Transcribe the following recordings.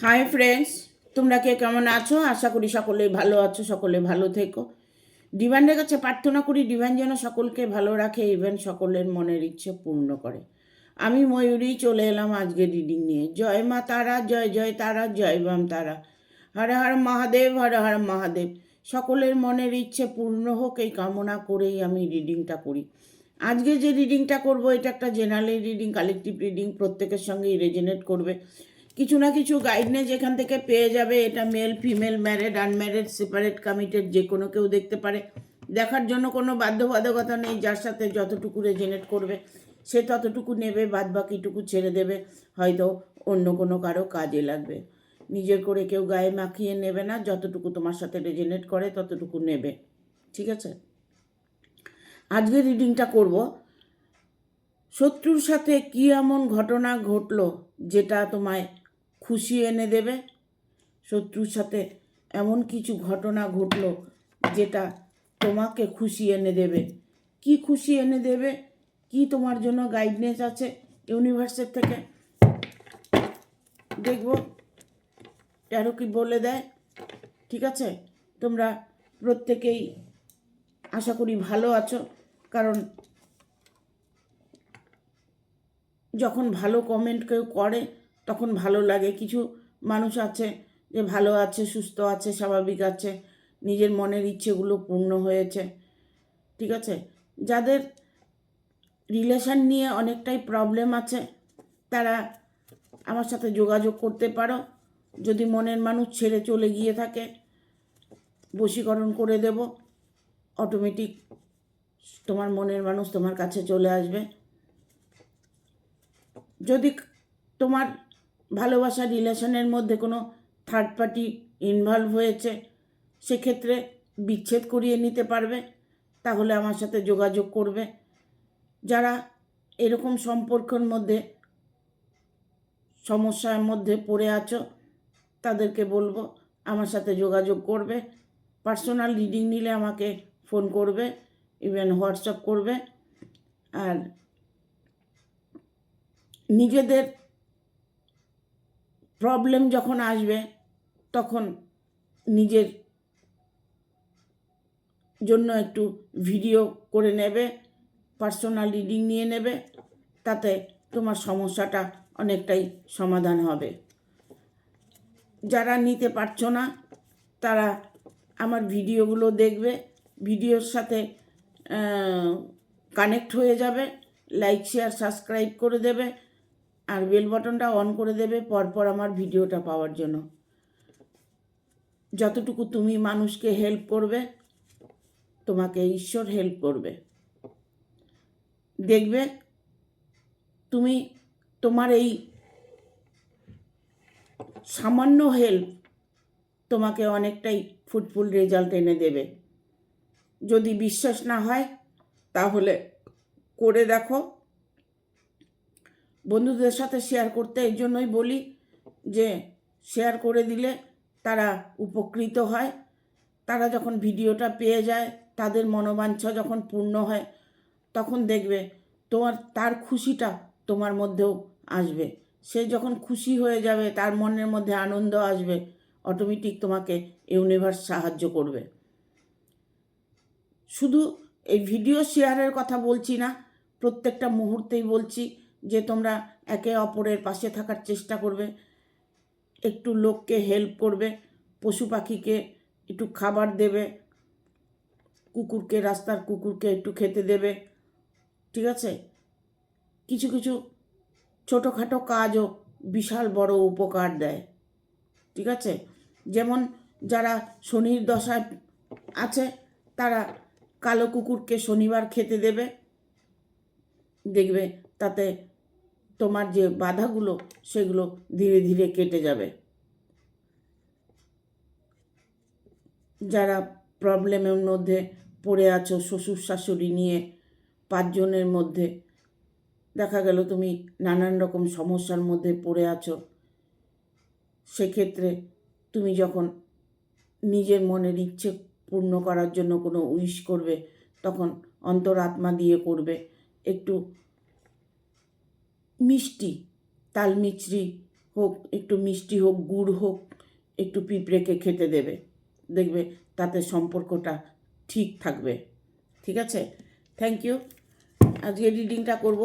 Hi friends, তোমরা কে কেমন আছো? আশা করি সকলে ভালো আছো, সকলে ভালো থেকো। ডিভাইনের কাছে প্রার্থনা করি ডিভাইন যেন সকলকে ভালো রাখে, ইভেন সকলের মনের ইচ্ছে পূর্ণ করে। আমি ময়ূরী চলে এলাম আজকে রিডিং নিয়ে। জয় মা তারা, জয় জয় তারা, জয় বাম তারা। হর হর মহাদেব, হর হর মহাদেব। সকলের মনের ইচ্ছে পূর্ণ হোক এই কামনা করেই আমি রিডিংটা করি। আজকে যে রিডিংটা করব এটা একটা জেনারেল রিডিং, কালেকটিভ রিডিং, প্রত্যেকের সঙ্গেই রেজোনেট করবে। কিছু না কিছু গাইডনেস এখান থেকে পেয়ে যাবে। এটা male female, married unmarried, separate committed, যে কোনো কেউ দেখতে পারে। দেখার জন্য কোনো বাধ্যবাধকতা নেই। যার সাথে যতটুকু রেজোনেট করবে সে ততটুকু নেবে, বাদ বাকিটুকু ছেড়ে দেবে, হয়তো অন্য কোনো কারো কাজে লাগবে। নিজের করে কেউ গায়ে মাখিয়ে নেবে না, যতটুকু তোমার সাথে রেজোনেট করে ততটুকু নেবে, ঠিক আছে? আজকে রিডিংটা করব শত্রুর সাথে কী এমন ঘটনা ঘটলো যেটা তোমায় খুশি এনে দেবে। শত্রুর সাথে এমন কিছু ঘটনা ঘটলো যেটা তোমাকে খুশি এনে দেবে। কি খুশি এনে দেবে, কি তোমার জন্য গাইডনেস আছে ইউনিভার্সের থেকে, দেখব ট্যারো কি বলে দেয়। ঠিক আছে, তোমরা প্রত্যেকেই আশা করি ভালো আছো, কারণ যখন ভালো কমেন্ট কেউ করে তখন ভালো লাগে। কিছু মানুষ আছে যে ভালো আছে, সুস্থ আছে, স্বাভাবিক আছে, নিজের মনের ইচ্ছেগুলো পূর্ণ হয়েছে, ঠিক আছে? যাদের রিলেশন নিয়ে অনেকটাই প্রবলেম আছে তারা আমার সাথে যোগাযোগ করতে পারো। যদি মনের মানুষ ছেড়ে চলে গিয়ে থাকে বশীকরণ করে দেব, অটোমেটিক তোমার মনের মানুষ তোমার কাছে চলে আসবে। যদি তোমার ভালোবাসার রিলেশনের মধ্যে কোনো থার্ড পার্টি ইনভলভ হয়েছে সেক্ষেত্রে বিচ্ছেদ করিয়ে নিতে পারবে, তাহলে আমার সাথে যোগাযোগ করবে। যারা এরকম সম্পর্কের মধ্যে সমস্যার মধ্যে পড়ে আছো তাদেরকে বলবো আমার সাথে যোগাযোগ করবে। পার্সোনাল রিডিং নিলে আমাকে ফোন করবে, ইভেন হোয়াটসঅ্যাপ করবে। আর নিজেদের প্রবলেম যখন আসবে তখন নিজের জন্য একটু ভিডিও করে নেবে, পার্সোনাল রিডিং নিয়ে নেবে, তাতে তোমার সমস্যাটা অনেকটাই সমাধান হবে। যারা নিতে পারছো না তারা আমার ভিডিওগুলো দেখবে, ভিডিওর সাথে কানেক্ট হয়ে যাবে, লাইক শেয়ার সাবস্ক্রাইব করে দেবে, আর বেল বাটনটা অন করে দেবে পরপর আমার ভিডিওটা পাওয়ার জন্য। যতটুকু তুমি মানুষকে হেল্প করবে তোমাকে ঈশ্বর হেল্প করবে। দেখবে তুমি তোমার এই সামান্য হেল্প তোমাকে অনেকটাই ফ্রুটফুল রেজাল্ট এনে দেবে। যদি বিশ্বাস না হয় তাহলে করে দেখো। বন্ধুদের সাথে শেয়ার করতে এই জন্যই বলি যে শেয়ার করে দিলে তারা উপকৃত হয়। তারা যখন ভিডিওটা পেয়ে যায়, তাদের মনোবাঞ্ছা যখন পূর্ণ হয়, তখন দেখবে তার খুশিটা তোমার মধ্যেও আসবে। সে যখন খুশি হয়ে যাবে, তার মনের মধ্যে আনন্দ আসবে, অটোমেটিক তোমাকে ইউনিভার্স সাহায্য করবে। শুধু এই ভিডিও শেয়ারের কথা বলছি না, প্রত্যেকটা মুহূর্তেই বলছি যে তোমরা একে অপরের পাশে থাকার চেষ্টা করবে, একটু লোককে হেল্প করবে, পশু পাখিকে একটু খাবার দেবে, রাস্তার কুকুরকে একটু খেতে দেবে, ঠিক আছে? কিছু কিছু ছোটোখাটো কাজও বিশাল বড় উপকার দেয়, ঠিক আছে? যেমন যারা শনির দশায় আছে তারা কালো কুকুরকে শনিবার খেতে দেবে, দেখবে তাতে তোমার যে বাধাগুলো সেগুলো ধীরে ধীরে কেটে যাবে। যারা প্রবলেমের মধ্যে পড়ে আছো শ্বশুর শাশুড়ি নিয়ে, 5 জনের মধ্যে দেখা গেল তুমি নানান রকম সমস্যার মধ্যে পড়ে আছো, সেক্ষেত্রে তুমি যখন নিজের মনের ইচ্ছে পূর্ণ করার জন্য কোনো উইশ করবে তখন অন্তরাত্মা দিয়ে করবে। একটু মিষ্টি তালমিছরি হোক, একটু মিষ্টি হোক, গুড় হোক, একটু পিঁপড়েকে খেতে দেবে, দেখবে তাতে সম্পর্কটা ঠিক থাকবে। ঠিক আছে, থ্যাংক ইউ। আজকে রিডিংটা করব,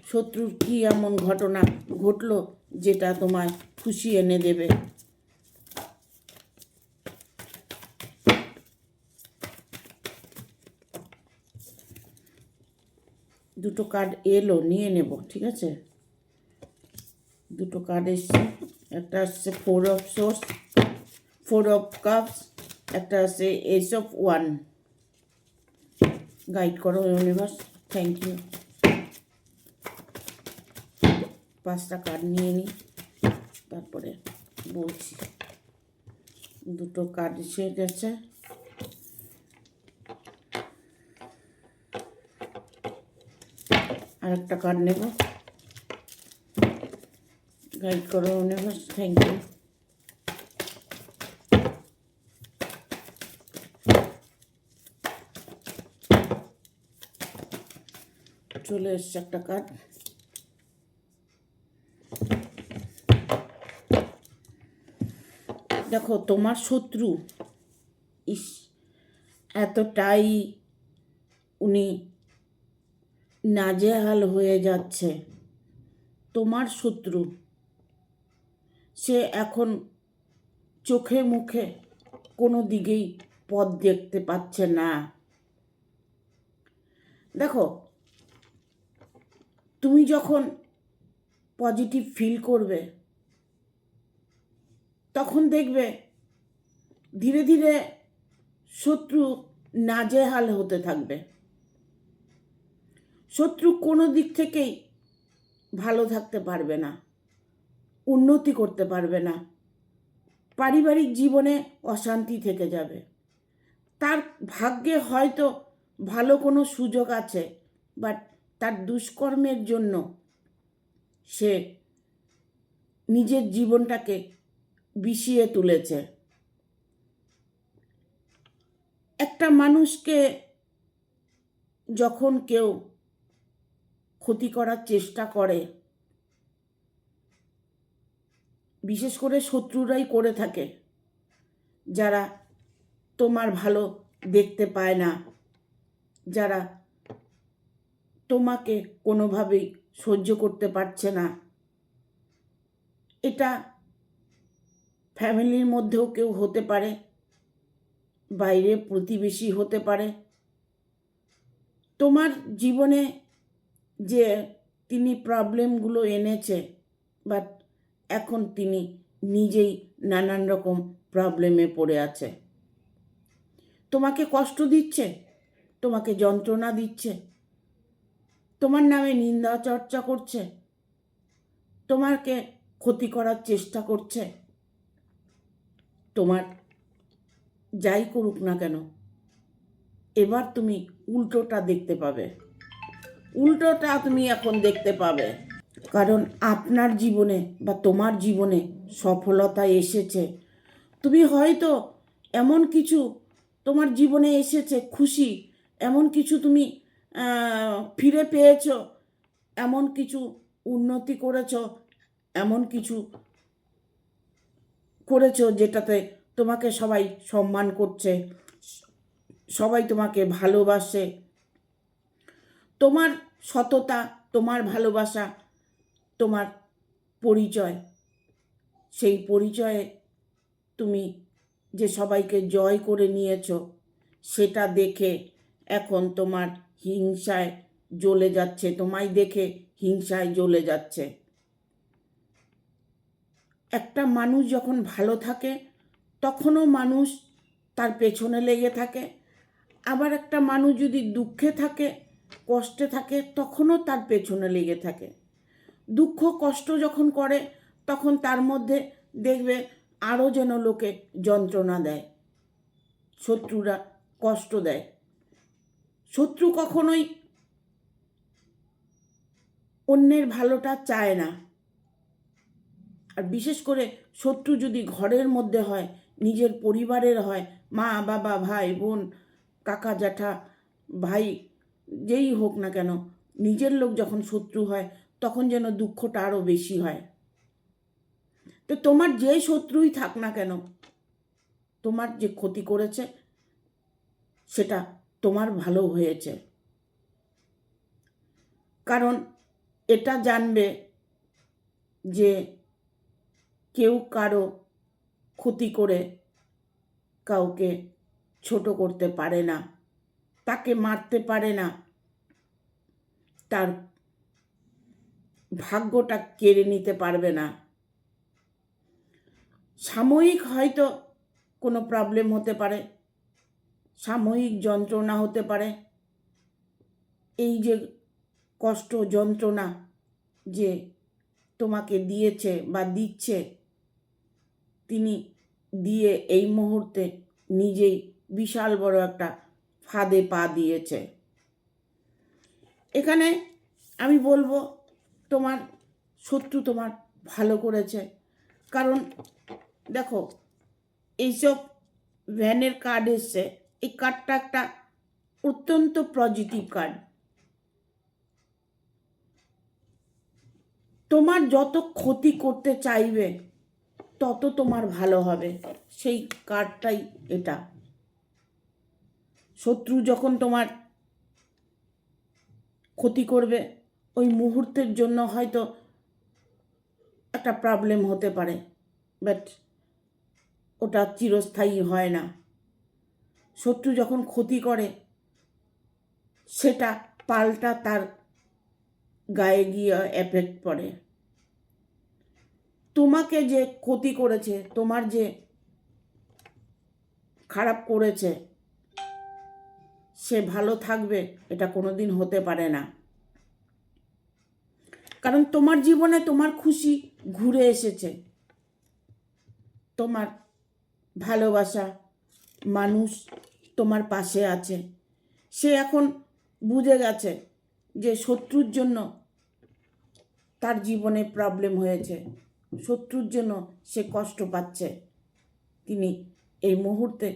শত্রুর কী এমন ঘটনা ঘটলো যেটা তোমায় খুশি এনে দেবে। দুটো কার্ড এলো, নিয়ে নেব। ঠিক আছে, দুটো কার্ড এসছে। একটা আসছে 4 অফ সোর্স, 4 অফ কাপস, একটা আছে এস অফ ওয়ান। গাইড করো ইউনিভার্স, থ্যাংক ইউ। 5টা কার্ড নিয়ে নিই, তারপরে বলছি। দুটো কার্ড এসে গেছে। আর একটা কার্ড নেব। গাইড করো ইউনিভার্স, থ্যাংক ইউ। চলে এসছে একটা কার্ড। দেখো, তোমার শত্রু এতটাই উনি নাজেহাল হয়ে যাচ্ছে। তোমার শত্রু সে এখন চোখে মুখে কোনো দিকেই পথ দেখতে পাচ্ছে না। দেখো, তুমি যখন পজিটিভ ফিল করবে, তখন দেখবে ধীরে ধীরে শত্রু নাজেহাল হতে থাকবে। শত্রু কোনো দিক থেকেই ভালো থাকতে পারবে না, উন্নতি করতে পারবে না, পারিবারিক জীবনে অশান্তি থেকে যাবে। তার ভাগ্যে হয়তো ভালো কোনো সুযোগ আছে, বাট তার দুষ্কর্মের জন্য সে নিজের জীবনটাকে বিষিয়ে তুলেছে। একটা মানুষকে যখন কেউ ক্ষতি করার চেষ্টা করে, বিশেষ করে শত্রুরাই করে থাকে, যারা তোমার ভালো দেখতে পায় না, যারা তোমাকে কোনোভাবেই সহ্য করতে পারছে না। এটা ফ্যামিলির মধ্যেও কেউ হতে পারে, বাইরে প্রতিবেশী হতে পারে। তোমার জীবনে যে তিনি প্রবলেমগুলো এনেছে, বাট এখন তিনি নিজেই নানান রকম প্রবলেমে পড়ে আছে। তোমাকে কষ্ট দিচ্ছে, তোমাকে যন্ত্রণা দিচ্ছে, তোমার নামে নিন্দা চর্চা করছে, তোমাকে ক্ষতি করার চেষ্টা করছে। তোমার যাই করুক না কেন, এবার তুমি উল্টোটা দেখতে পাবে। উল্টোটা তুমি এখন দেখতে পাবে, কারণ আপনার জীবনে বা তোমার জীবনে সফলতা এসেছে। তুমি হয়তো এমন কিছু তোমার জীবনে এসেছে, খুশি, এমন কিছু তুমি ফিরে পেয়েছো, এমন কিছু উন্নতি করেছো, এমন কিছু করেছো যেটাতে তোমাকে সবাই সম্মান করছে, সবাই তোমাকে ভালোবাসে। তোমার সততা, তোমার ভালোবাসা, তোমার পরিচয়, সেই পরিচয়ে তুমি যে সবাইকে জয় করে নিয়েছো, সেটা দেখে এখন তোমার হিংসায় জ্বলে যাচ্ছে, তোমায় দেখে হিংসায় জ্বলে যাচ্ছে। একটা মানুষ যখন ভালো থাকে তখনও মানুষ তার পেছনে লেগে থাকে, আবার একটা মানুষ যদি দুঃখে থাকে, কষ্টে থাকে, তখনও তার পেছনে লেগে থাকে। দুঃখ কষ্ট যখন করে তখন তার মধ্যে দেখবে আরও যেন লোকে যন্ত্রণা দেয়, শত্রুরা কষ্ট দেয়। শত্রু কখনোই অন্যের ভালোটা চায় না। আর বিশেষ করে শত্রু যদি ঘরের মধ্যে হয়, নিজের পরিবারের হয়, মা বাবা ভাই বোন কাকা জ্যাঠা ভাই যেই হোক না কেন, নিজের লোক যখন শত্রু হয় তখন যেন দুঃখটা আরও বেশি হয়। তো তোমার যে শত্রুই থাক না কেন, তোমার যে ক্ষতি করেছে সেটা তোমার ভালো হয়েছে। কারণ এটা জানবে যে কেউ কারো ক্ষতি করে কাউকে ছোট করতে পারে না, তাকে মারতে পারে না, তার ভাগ্যটা কেড়ে নিতে পারবে না। সাময়িক হয়তো কোনো প্রবলেম হতে পারে, সাময়িক যন্ত্রণা হতে পারে। এই যে কষ্ট যন্ত্রণা যে তোমাকে দিয়েছে বা দিচ্ছে, তিনি দিয়ে এই মুহূর্তে নিজেই বিশাল বড় একটা ফাঁদে পা দিয়েছে। এখানে আমি বলবো তোমার শত্রু তোমার ভালো করেছে। কারণ দেখো, এইসব ভ্যানের কার্ড এসছে, এই কার্ডটা একটা অত্যন্ত পজিটিভ কার্ড। তোমার যত ক্ষতি করতে চাইবে তত তোমার ভালো হবে, সেই কার্ডটাই এটা। শত্রু যখন তোমার ক্ষতি করবে, ওই মুহূর্তের জন্য হয়তো একটা প্রবলেম হতে পারে, বাট ওটা চিরস্থায়ী হয় না। শত্রু যখন ক্ষতি করে সেটা পাল্টা তার গায়ে গিয়ে এফেক্ট পড়ে। তোমাকে যে ক্ষতি করেছে, তোমার যে খারাপ করেছে, সে ভালো থাকবে এটা কোনোদিন হতে পারে না। কারণ তোমার জীবনে তোমার খুশি ঘুরে এসেছে, তোমার ভালোবাসা মানুষ তোমার পাশে আছে। সে এখন বুঝে গেছে যে শত্রুর জন্য তার জীবনে প্রবলেম হয়েছে, শত্রুর জন্য সে কষ্ট পাচ্ছে। তিনি এই মুহূর্তে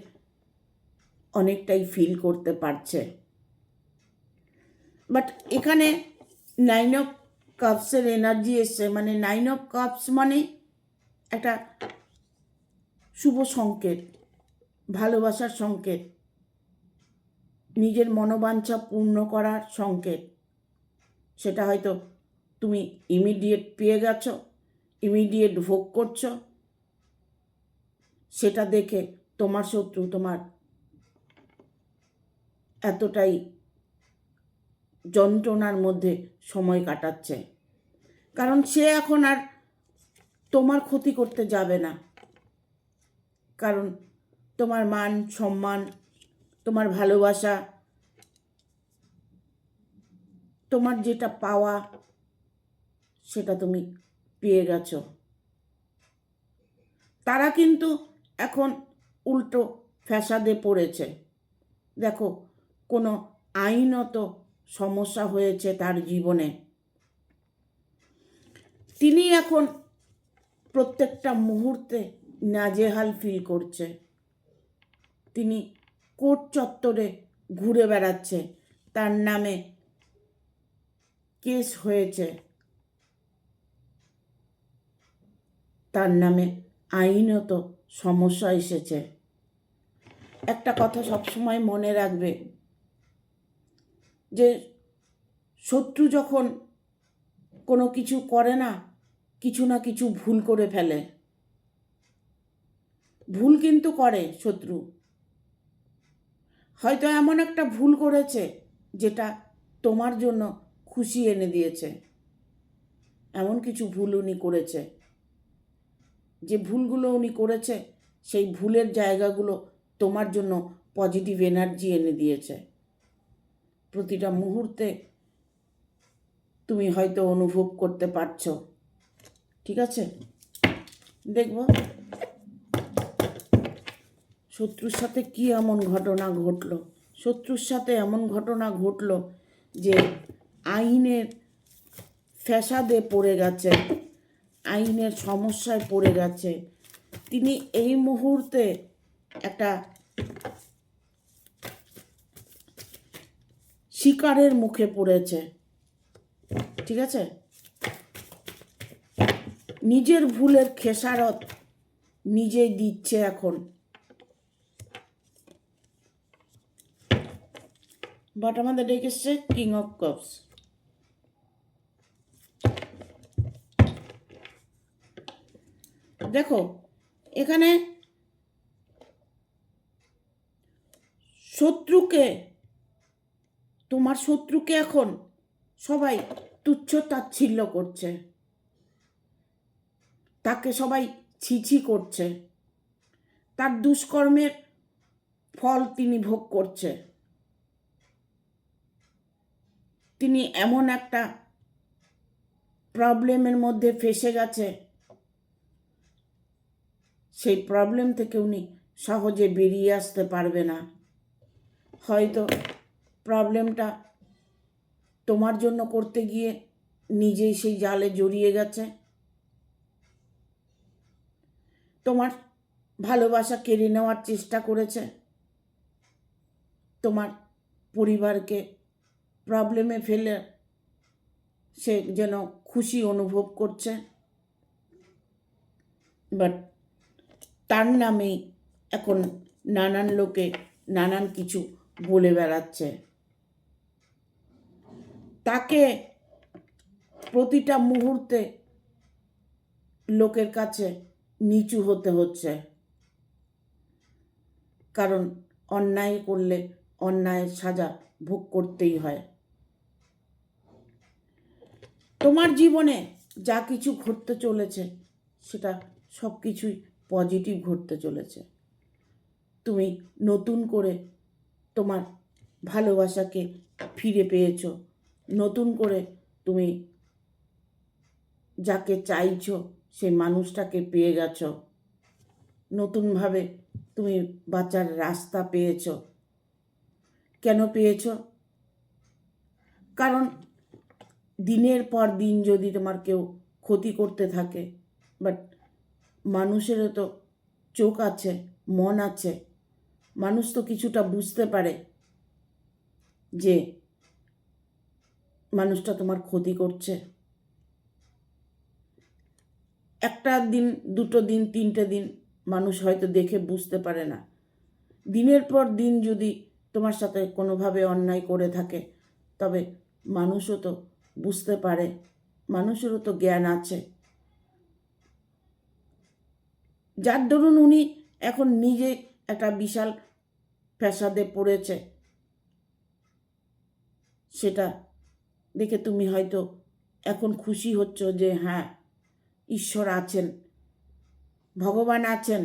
অনেকটাই ফিল করতে পারছে। বাট এখানে 9 অফ কাপসের এনার্জি এসছে, মানে 9 অফ কাপস মানে একটা শুভ সংকেত, ভালোবাসার সংকেত, নিজের মনোবাঞ্ছা পূর্ণ করার সংকেত। সেটা হয়তো তুমি ইমিডিয়েট পেয়ে গেছো, ইমিডিয়েট ভোগ করছো। সেটা দেখে তোমার শত্রু তোমার এতটাই যন্ত্রণার মধ্যে সময় কাটাচ্ছে। কারণ সে এখন আর তোমার ক্ষতি করতে যাবে না। কারণ তোমার মান সম্মান, তোমার ভালোবাসা, তোমার যেটা পাওয়া সেটা তুমি পেয়ে গেছো। তারা কিন্তু এখন উল্টো ফ্যাসাদে পড়েছে। দেখো, কোনো আইনত সমস্যা হয়েছে তার জীবনে, তিনি এখন প্রত্যেকটা মুহূর্তে নাজেহাল ফিল করছে। তিনি কোর্ট চত্বরে ঘুরে বেড়াচ্ছে, তার নামে কেস হয়েছে, তার নামে আইনত সমস্যা এসেছে। একটা কথা সবসময় মনে রাখবে যে শত্রু যখন কোনো কিছু করে না, কিছু না কিছু ভুল করে ফেলে। ভুল কিন্তু করে শত্রু, হয়তো এমন একটা ভুল করেছে যেটা তোমার জন্য খুশি এনে দিয়েছে। এমন কিছু ভুল উনি করেছে, যে ভুলগুলো উনি করেছে সেই ভুলের জায়গাগুলো তোমার জন্য পজিটিভ এনার্জি এনে দিয়েছে। প্রতিটা মুহূর্তে তুমি হয়তো অনুভব করতে পারছো। ঠিক আছে, দেখব শত্রুর সাথে কি এমন ঘটনা ঘটলো। শত্রুর সাথে এমন ঘটনা ঘটলো যে আইনের ফ্যাসাদে পড়ে গেছে, আইনের সমস্যায় পড়ে গেছে। তিনি এই মুহূর্তে একটা শিকারের মুখে পড়েছে। ঠিক আছে, নিজের ভুলের খেসারত নিজেই দিচ্ছে এখন। বাট আমাদের ডেকে এসছে কিং অফ কাপস। দেখো এখানে শত্রুকে, তোমার শত্রুকে এখন সবাই তুচ্ছ তাচ্ছিল্য করছে, তাকে সবাই ছিছি করছে, তার দুষ্কর্মের ফল তিনি ভোগ করছে। তিনি এমন একটা প্রবলেমের মধ্যে ফেসে গেছে, সেই প্রবলেম থেকে উনি সহজে বেরিয়ে আসতে পারবে না। হয়তো প্রবলেমটা তোমার জন্য করতে গিয়ে নিজেই সেই জালে জড়িয়ে গেছে, তোমার ভালোবাসা কেড়ে নেওয়ার চেষ্টা করেছে, তোমার পরিবারকে প্রবলেমে ফেলে সে যেন খুশি অনুভব করছে, বাট তার নামেই এখন নানান লোকে নানান কিছু বলে বেড়াচ্ছে। তাকে প্রতিটা মুহূর্তে লোকের কাছে নিচু হতে হচ্ছে, কারণ অন্যায় করলে অন্যায়ের সাজা ভোগ করতেই হয়। তোমার জীবনে যা কিছু ঘটতে চলেছে সেটা সব কিছুই পজিটিভ ঘটতে চলেছে। তুমি নতুন করে তোমার ভালোবাসাকে ফিরে পেয়েছো, নতুন করে তুমি যাকে চাইছো সেই মানুষটাকে পেয়ে গেছো, নতুনভাবে তুমি বাঁচার রাস্তা পেয়েছো। কেন পেয়েছো? কারণ দিনের পর দিন যদি তোমার কেউ ক্ষতি করতে থাকে, বাট মানুষেরও তো চোখ আছে, মন আছে, মানুষ তো কিছুটা বুঝতে পারে যে মানুষটা তোমার ক্ষতি করছে। একটা দিন, দুটো দিন, তিনটে দিন মানুষ হয়তো দেখে বুঝতে পারে না। দিনের পর দিন যদি তোমার সাথে কোনোভাবে অন্যায় করে থাকে, তবে মানুষও তো বুঝতে পারে, মানুষেরও তো জ্ঞান আছে। যার দরুন উনি এখন নিজে একটা বিশাল ফ্যাসাদে পড়েছে, সেটা দেখে তুমি হয়তো এখন খুশি হচ্ছ যে হ্যাঁ, ঈশ্বর আছেন, ভগবান আছেন,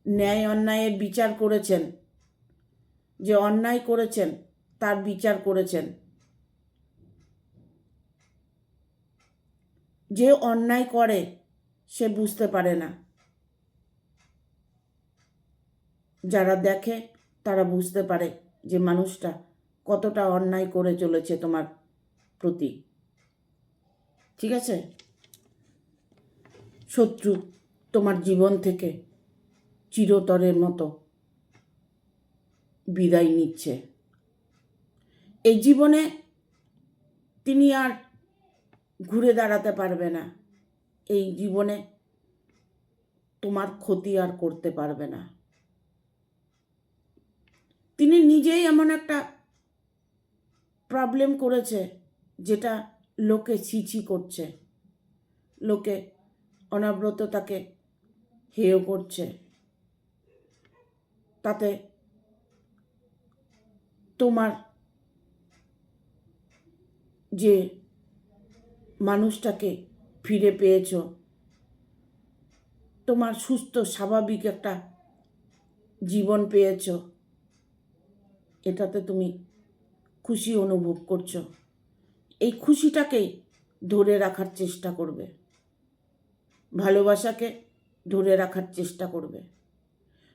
ন্যায় অন্যায়ের বিচার করেছেন, যে অন্যায় করেছেন তার বিচার করেছেন। যে অন্যায় করে সে বুঝতে পারে না, যারা দেখে তারা বুঝতে পারে যে মানুষটা কতটা অন্যায় করে চলেছে তোমার প্রতি। ঠিক আছে? শত্রু তোমার জীবন থেকে চিরতরের মতো বিদায় নিচ্ছে। এই জীবনে তিনি আর ঘুরে দাঁড়াতে পারবে না, এই জীবনে তোমার ক্ষতি আর করতে পারবে না। তিনি নিজেই এমন একটা প্রবলেম করেছে যেটা লোকে ছিছি করছে, লোকে অনবরত তাকে হেয় করছে। তাতে তোমার যে মানুষটাকে ফিরে পেয়েছো, তোমার সুস্থ স্বাভাবিক একটা জীবন পেয়েছো, এটাতে তুমি খুশি অনুভব করছো। এই খুশিটাকেই ধরে রাখার চেষ্টা করবে, ভালোবাসাকে ধরে রাখার চেষ্টা করবে।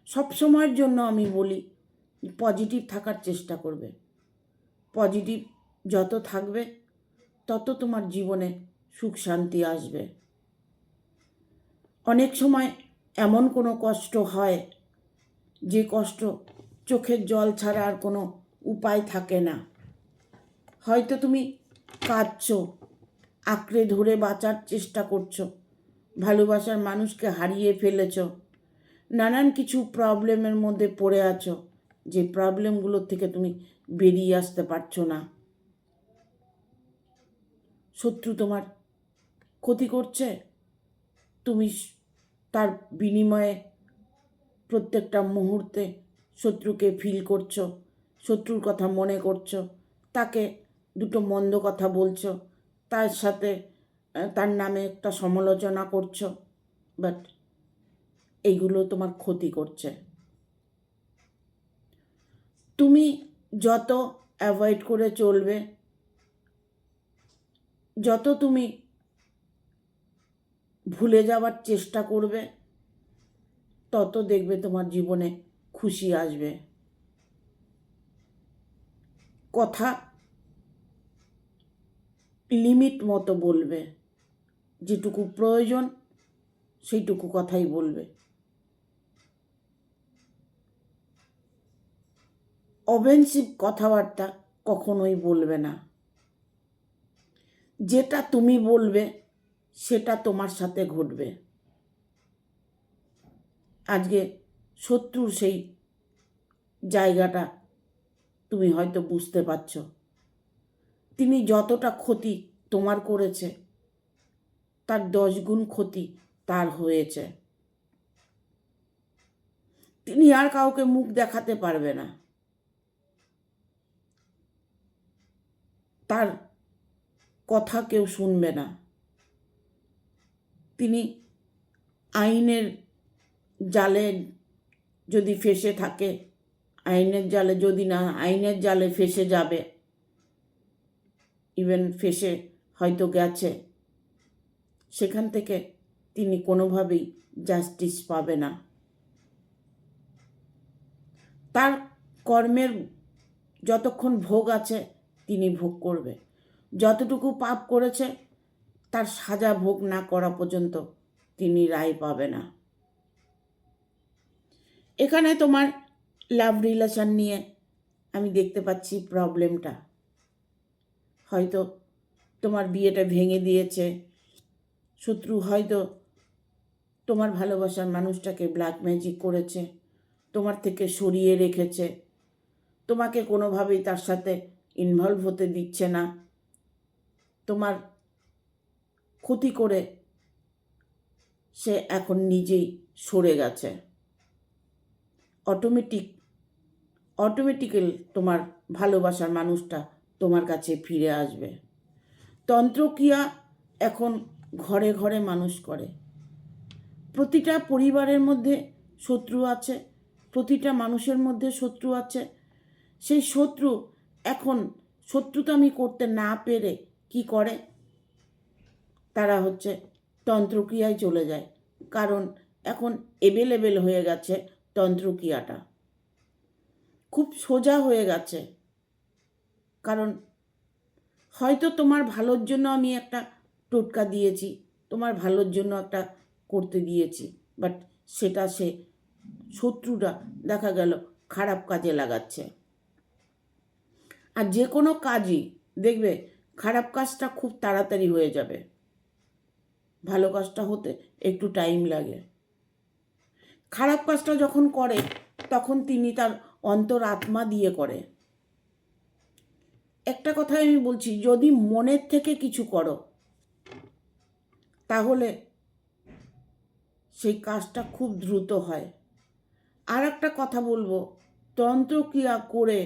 সব সময়ের জন্য আমি বলি পজিটিভ থাকার চেষ্টা করবে। পজিটিভ যত থাকবে তত তোমার জীবনে সুখ শান্তি আসবে। অনেক সময় এমন কোনো কষ্ট হয় যে কষ্ট চোখের জল ছাড়া আর কোনো উপায় থাকে না। হয়তো তুমি কাঁদছো, আঁকড়ে ধরে বাঁচার চেষ্টা করছো, ভালোবাসার মানুষকে হারিয়ে ফেলেছ, নানান কিছু প্রবলেমের মধ্যে পড়ে আছো, যে প্রবলেমগুলোর থেকে তুমি বেরিয়ে আসতে পারছো না। শত্রু তোমার ক্ষতি করছে, তুমি তার বিনিময়ে প্রত্যেকটা মুহূর্তে শত্রুকে ফিল করছো, শত্রুর কথা মনে করছো, তাকে দুটো মন্দ কথা বলছো, তার সাথে তার নামে একটা সমালোচনা করছো, বাট এইগুলো তোমার ক্ষতি করছে। তুমি যত অ্যাভয়েড করে চলবে, যত তুমি ভুলে যাওয়ার চেষ্টা করবে, তত দেখবে তোমার জীবনে খুশি আসবে। কথা লিমিট মতো বলবে, যেটুকু প্রয়োজন সেইটুকু কথাই বলবে। অফেন্সিভ কথাবার্তা কখনোই বলবে না। যেটা তুমি বলবে সেটা তোমার সাথে ঘটবে। আজকে শত্রুর সেই জায়গাটা তুমি হয়তো বুঝতে পারছো। তিনি যতটা ক্ষতি তোমার করেছে, তার 10 গুণ ক্ষতি তার হয়েছে। তিনি আর কাউকে মুখ দেখাতে পারবে না। তার কথা কেউ শুনবে না। তিনি আইনের জালে যদি ফেঁসে থাকে, আইনের জালে যদি না, আইনের জালে ফেঁসে যাবে, ইভেন ফেঁসে হয়তো গেছে, সেখান থেকে তিনি কোনোভাবেই জাস্টিস পাবে না। তার কর্মের যতক্ষণ ভোগ আছে তিনি ভোগ করবে। যতটুকু পাপ করেছে তার সাজা ভোগ না করা পর্যন্ত তিনি রায় পাবে না। এখানে তোমার লাভ রিলেশন নিয়ে আমি দেখতে পাচ্ছি প্রবলেমটা। হয়তো তোমার বিয়েটা ভেঙে দিয়েছে শত্রু, হয়তো তোমার ভালোবাসার মানুষটাকে ব্ল্যাক ম্যাজিক করেছে, তোমার থেকে সরিয়ে রেখেছে, তোমাকে কোনোভাবেই তার সাথে ইনভলভ হতে দিচ্ছে না, তোমার ক্ষতি করে সে এখন নিজেই সরে গেছে। অটোমেটিক্যাল তোমার ভালোবাসার মানুষটা তোমার কাছে ফিরে আসবে। তন্ত্রক্রিয়া এখন ঘরে ঘরে মানুষ করে। প্রতিটা পরিবারের মধ্যে শত্রু আছে, প্রতিটা মানুষের মধ্যে শত্রু আছে। সেই শত্রু এখন শত্রুতামি করতে না পেরে কি করে, তারা তন্ত্রক্রিয়ায় চলে যায়। কারণ এখন অ্যাভেলেবেল হয়ে গেছে তন্ত্রক্রিয়াটা, খুব সোজা হয়ে গেছে। কারণ হয়তো তোমার ভালোর জন্য আমি একটা টোটকা দিয়েছি, তোমার ভালোর জন্য একটা করতে দিয়েছি, বাট সেটা সে শত্রুরা দেখা গেল খারাপ কাজে লাগাচ্ছে। আর যে কোনো কাজই দেখবে খারাপ কাজটা খুব তাড়াতাড়ি হয়ে যাবে, ভালো কাজটা হতে একটু টাইম লাগে। খারাপ কাজটা যখন করে তখন তিনি তার অন্তরাত্মা দিয়ে করে। একটা কথাই আমি বলছি, যদি মনের থেকে কিছু করো তাহলে সেই কাজটা খুব দ্রুত হয়। আর একটা কথা বলবো, তন্ত্রক্রিয়া করে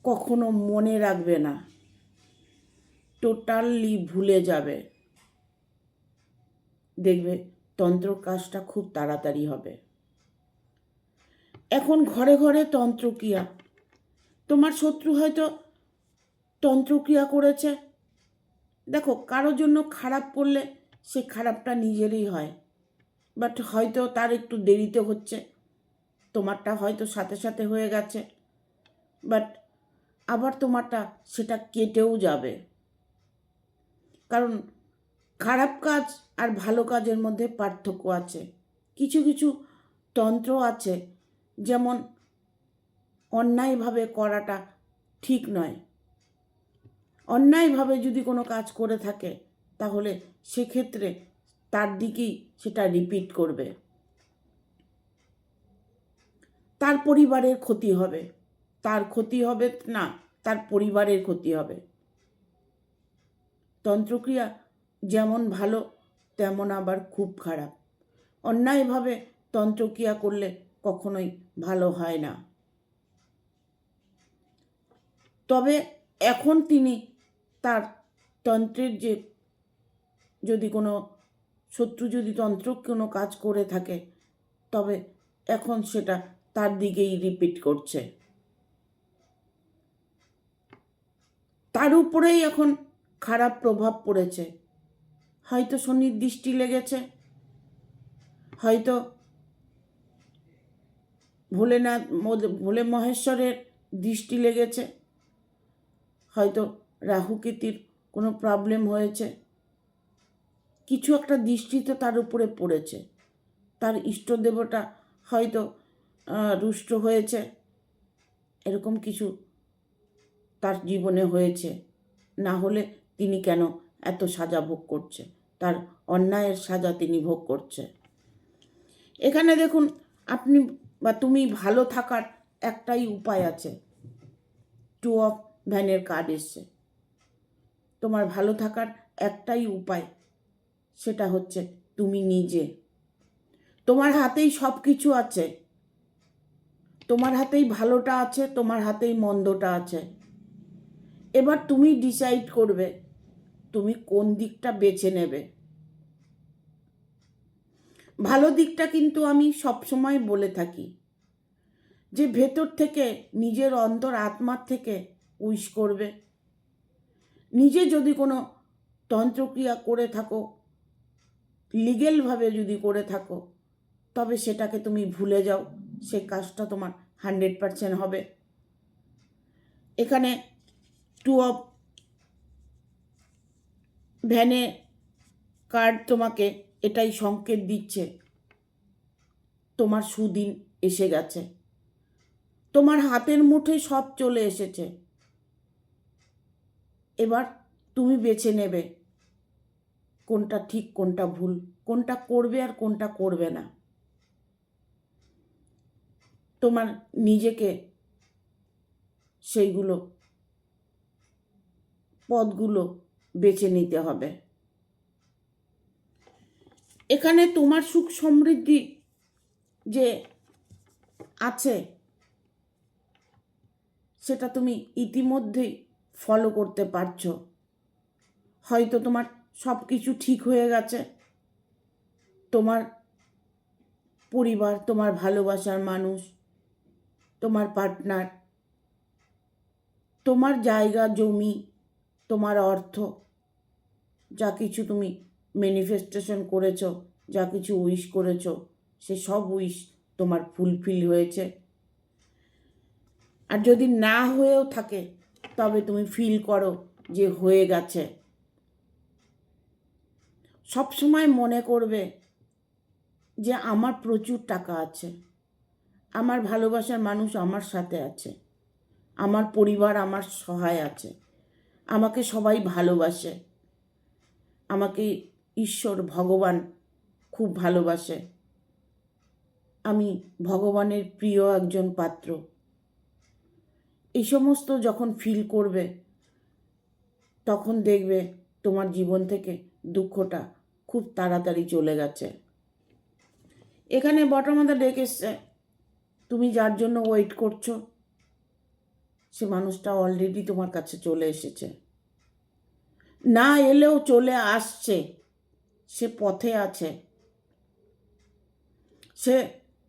কখনো মনে রাখবে না, টোটালি ভুলে যাবে। দেখবে তন্ত্র কাজটা খুব তাড়াতাড়ি হবে। এখন ঘরে ঘরে তন্ত্রক্রিয়া। তোমার শত্রু হয়তো তন্ত্রক্রিয়া করেছে। দেখো, কারোর জন্য খারাপ করলে সে খারাপটা নিজেরই হয়, বাট হয়তো তার একটু দেরিতে হচ্ছে, তোমারটা হয়তো সাথে সাথে হয়ে গেছে, বাট আবার তোমারটা সেটা কেটেও যাবে। কারণ খারাপ কাজ আর ভালো কাজের মধ্যে পার্থক্য আছে। কিছু কিছু তন্ত্র আছে, যেমন অন্যায়ভাবে করাটা ঠিক নয়, অন্যায়ভাবে যদি কোনো কাজ করে থাকে তাহলে সেক্ষেত্রে তার দিকেই সেটা রিপিট করবে, তার পরিবারের ক্ষতি হবে, তার ক্ষতি হবে না, তার পরিবারের ক্ষতি হবে। তন্ত্রক্রিয়া যেমন ভালো তেমন আবার খুব খারাপ। অন্যায়ভাবে তন্ত্রক্রিয়া করলে কখনোই ভালো হয় না। তবে এখন তিনি তার তন্ত্রের যে যদি কোনো শত্রু যদি তন্ত্র কোনো কাজ করে থাকে তবে এখন সেটা তার দিকেই রিপিট করছে, তার উপরেই এখন খারাপ প্রভাব পড়েছে। হয়তো শনির দৃষ্টি লেগেছে, হয়তো ভোলে মহেশ্বরের দৃষ্টি লেগেছে, হয়তো রাহুকেতুর কোনো প্রবলেম হয়েছে, কিছু একটা দৃষ্টি তো তার উপরে পড়েছে। তার ইষ্টদেবতা হয়তো রুষ্ট হয়েছে, এরকম কিছু তার জীবনে হয়েছে। না হলে তিনি কেন এত সাজা ভোগ করছে? তার অন্যায়ের সাজা তিনি ভোগ করছে। এখানে দেখুন, আপনি বা তুমি ভালো থাকার একটাই উপায় আছে। 2 অফ ভ্যানের কার্ড এসছে। তোমার ভালো থাকার একটাই উপায়, সেটা হচ্ছে তুমি নিজে। তোমার হাতেই সব কিছু আছে, তোমার হাতেই ভালোটা আছে, তোমার হাতেই মন্দটা আছে। এবার তুমি ডিসাইড করবে তুমি কোন দিকটা বেছে নেবে। ভালো দিকটা কিন্তু আমি সবসময় বলে থাকি যে ভেতর থেকে নিজের অন্তর আত্মার থেকে উইশ করবে। নিজে যদি কোনো তন্ত্রক্রিয়া করে থাকো, লিগেলভাবে যদি করে থাকো, তবে সেটাকে তুমি ভুলে যাও, সে কাজটা তোমার 100% হবে। এখানে 2 অফ ভ্যানে কার্ড তোমাকে এটাই সংকেত দিচ্ছে, তোমার সুদিন এসে গেছে, তোমার হাতের মুঠোয় সব চলে এসেছে। এবার তুমি বেছে নেবে কোনটা ঠিক কোনটা ভুল, কোনটা করবে আর কোনটা করবে না। তোমার নিজেকে সেইগুলো পথগুলো বেছে নিতে হবে। এখানে তোমার সুখ সমৃদ্ধি যে আছে সেটা তুমি ইতিমধ্যেই ফলো করতে পারছো। হয়তো তোমার সব কিছু ঠিক হয়ে গেছে, তোমার পরিবার, তোমার ভালোবাসার মানুষ, তোমার পার্টনার, তোমার জায়গা জমি, তোমার অর্থ, যা কিছু তুমি ম্যানিফেস্টেশন করেছো, যা কিছু উইশ করেছো, সে সব উইশ তোমার ফুলফিল হয়েছে। আর যদি না হয়েও থাকে তবে তুমি ফিল করো যে হয়ে গেছে। সবসময় মনে করবে যে আমার প্রচুর টাকা আছে, আমার ভালোবাসার মানুষ আমার সাথে আছে, আমার পরিবার আমার সহায় আছে, আমাকে সবাই ভালোবাসে, আমাকে ঈশ্বর ভগবান খুব ভালোবাসে, আমি ভগবানের প্রিয় একজন পাত্র। এই সমস্ত যখন ফিল করবে তখন দেখবে তোমার জীবন থেকে দুঃখটা খুব তাড়াতাড়ি চলে গেছে। এখানে বটম অফ দ্য ডেক এসছে, তুমি যার জন্য ওয়েট করছো সে মানুষটা অলরেডি তোমার কাছে চলে এসেছে, না এলেও চলে আসছে, সে পথে আছে, সে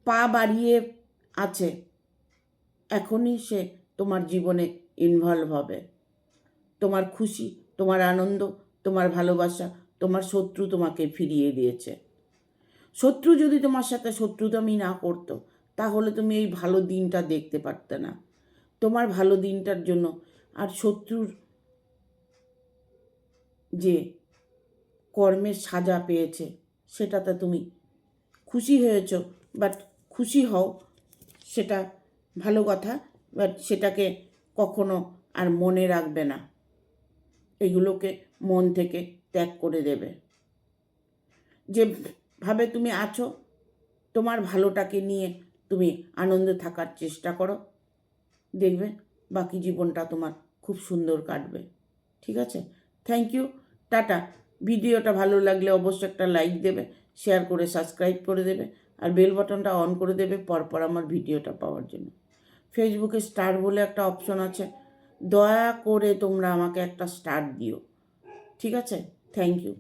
পা বাড়িয়ে আছে, এখনই সে তোমার জীবনে ইনভলভ হবে। তোমার খুশি, তোমার আনন্দ, তোমার ভালোবাসা, তোমার শত্রু তোমাকে ফিরিয়ে দিয়েছে। শত্রু যদি তোমার সাথে শত্রুতামি না করতো তাহলে তুমি এই ভালো দিনটা দেখতে পারতে না। তোমার ভালো দিনটার জন্য আর শত্রুর যে কর্মের সাজা পেয়েছে সেটাতে তুমি খুশি হয়েছ, বাট খুশি হও, সেটা ভালো কথা, বাট সেটাকে কখনো আর মনে রাখবে না। এগুলোকে মন থেকে ত্যাগ করে দেবে। যেভাবে তুমি আছো তোমার ভালোটাকে নিয়ে তুমি আনন্দে থাকার চেষ্টা করো, দেখবে বাকি জীবনটা তোমার খুব সুন্দর কাটবে। ঠিক আছে? Thank you, tata. ভিডিওটা ভালো লাগলে অবশ্যই একটা লাইক দেবে, শেয়ার করে সাবস্ক্রাইব করে দেবে, আর বেল বাটনটা অন করে দেবে পরপর আমার ভিডিওটা পাওয়ার জন্য। ফেসবুকে স্টার বলে একটা অপশন আছে, দয়া করে তোমরা আমাকে একটা স্টার দিও। ঠিক আছে? Thank you.